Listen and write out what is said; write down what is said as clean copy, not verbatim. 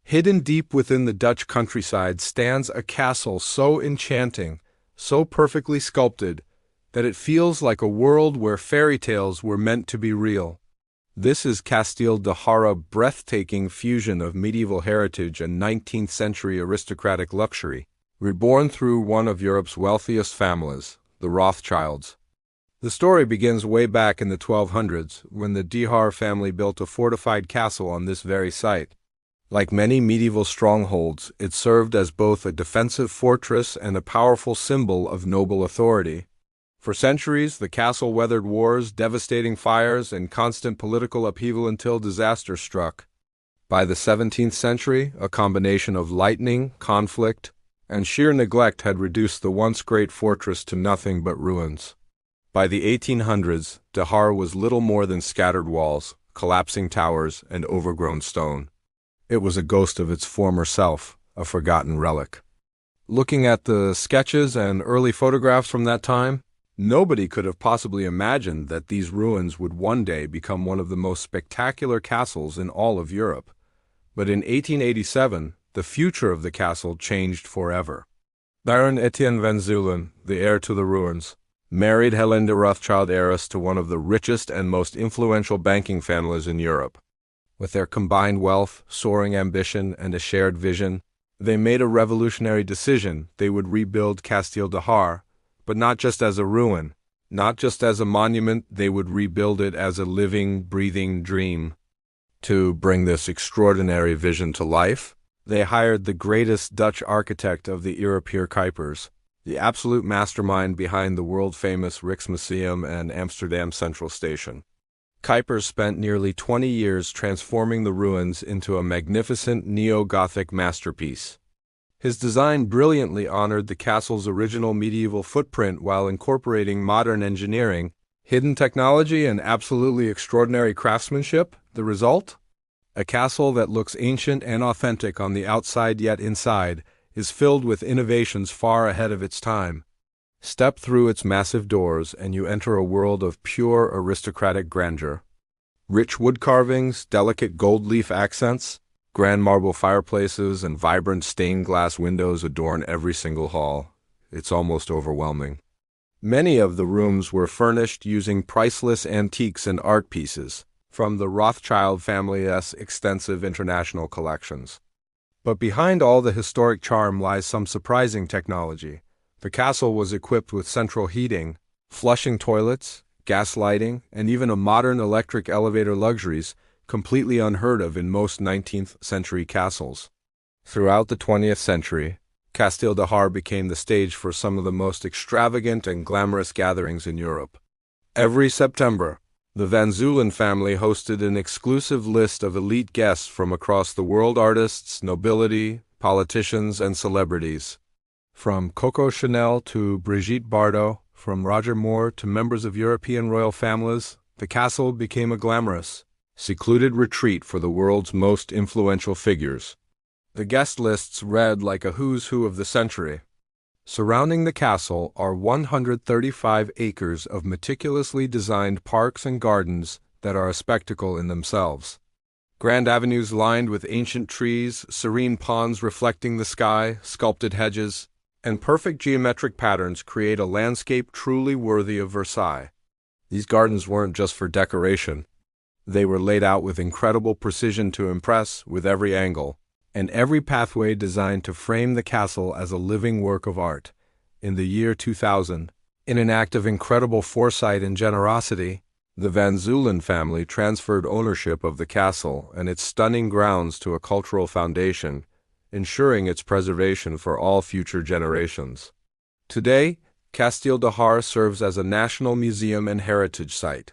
Hidden deep within the Dutch countryside stands a castle so enchanting, so perfectly sculpted, that it feels like a world where fairy tales were meant to be real. This is Kasteel de Haar, a breathtaking fusion of medieval heritage and 19th century aristocratic luxury, reborn through one of Europe's wealthiest families, the Rothschilds. The story begins way back in the 1200s, when the de Haar family built a fortified castle on this very site. Like many medieval strongholds, it served as both a defensive fortress and a powerful symbol of noble authority. For centuries, the castle weathered wars, devastating fires, and constant political upheaval until disaster struck. By the 17th century, a combination of lightning, conflict, and sheer neglect had reduced the once great fortress to nothing but ruins. By the 1800s, de Haar was little more than scattered walls, collapsing towers, and overgrown stone. It was a ghost of its former self, a forgotten relic. Looking at the sketches and early photographs from that time, nobody could have possibly imagined that these ruins would one day become one of the most spectacular castles in all of Europe. But in 1887, the future of the castle changed forever. Baron Etienne van Zuylen, the heir to the ruins, married Hélène de Rothschild, heiress to one of the richest and most influential banking families in Europe. With their combined wealth, soaring ambition, and a shared vision, they made a revolutionary decision: they would rebuild Kasteel de Haar, but not just as a ruin, not just as a monument. They would rebuild it as a living, breathing dream. To bring this extraordinary vision to life, they hired the greatest Dutch architect of the era, Pierre Cuypers, the absolute mastermind behind the world-famous Rijksmuseum and Amsterdam Central Station. Cuypers spent nearly 20 years transforming the ruins into a magnificent neo-Gothic masterpiece. His design brilliantly honored the castle's original medieval footprint while incorporating modern engineering, hidden technology, and absolutely extraordinary craftsmanship. The result? A castle that looks ancient and authentic on the outside, yet inside is filled with innovations far ahead of its time. Step through its massive doors and you enter a world of pure aristocratic grandeur. Rich wood carvings, delicate gold leaf accents, grand marble fireplaces, and vibrant stained glass windows adorn every single hall. It's almost overwhelming. Many of the rooms were furnished using priceless antiques and art pieces from the Rothschild family's extensive international collections. But behind all the historic charm lies some surprising technology. The castle was equipped with central heating, flushing toilets, gas lighting, and even a modern electric elevator, luxuries completely unheard of in most 19th century castles. Throughout the 20th century, Kasteel de Haar became the stage for some of the most extravagant and glamorous gatherings in Europe. Every September, the Van Zuylen family hosted an exclusive list of elite guests from across the world: artists, nobility, politicians, and celebrities. From Coco Chanel to Brigitte Bardot, from Roger Moore to members of European royal families, the castle became a glamorous, secluded retreat for the world's most influential figures. The guest lists read like a who's who of the century. Surrounding the castle are 135 acres of meticulously designed parks and gardens that are a spectacle in themselves. Grand avenues lined with ancient trees, serene ponds reflecting the sky, sculpted hedges, and perfect geometric patterns create a landscape truly worthy of Versailles. These gardens weren't just for decoration. They were laid out with incredible precision to impress, with every angle, and every pathway designed to frame the castle as a living work of art. In the year 2000, in an act of incredible foresight and generosity, the Van Zuylen family transferred ownership of the castle and its stunning grounds to a cultural foundation, ensuring its preservation for all future generations. Today, Kasteel de Haar serves as a national museum and heritage site.